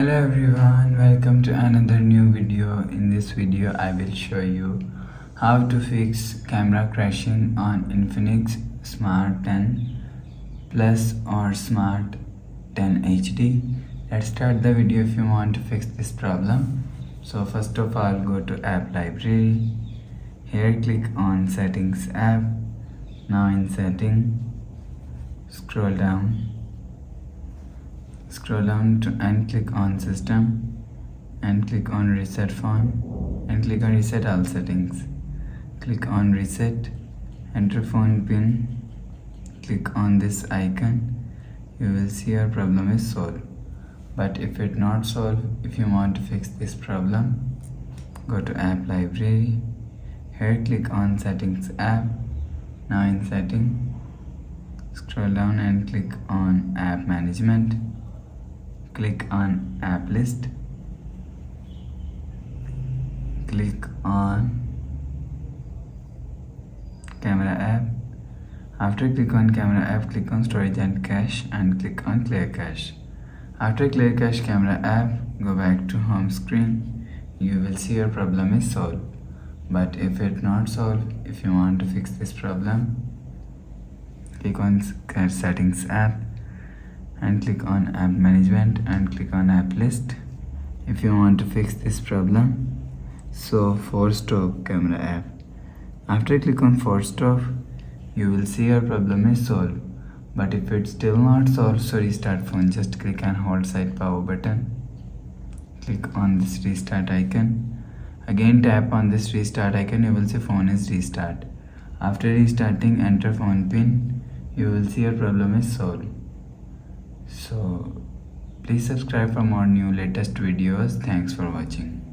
Hello everyone, welcome to another new video. In this video I will show you how to fix camera crashing on Infinix Smart 10 Plus or Smart 10 HD. Let's start the video if you want to fix this problem. So first of all, go to app library. Here click on settings app. Now in setting, scroll down and click on system and click on reset phone and click on reset all settings. Click on reset, enter phone pin, click on this icon. You will see your problem is solved. But if it not solved, if you want to fix this problem, go to app library. Here click on settings app. Now in setting, scroll down and click on app management. Click on app list. Click on camera app. After click on camera app, click on storage and cache and click on clear cache. After clear cache camera app, go back to home screen. You will see your problem is solved. But if it not solved, if you want to fix this problem, click on settings app and click on app management and click on app list. If you want to fix this problem, so force stop camera app. After click on force stop, you will see your problem is solved. But if it's still not solved, so restart phone. Just click and hold side power button. Click on this restart icon. Again tap on this restart icon. You will see phone is restart. After restarting, enter phone pin. You will see your problem is solved. So please subscribe for more new latest videos. Thanks for watching.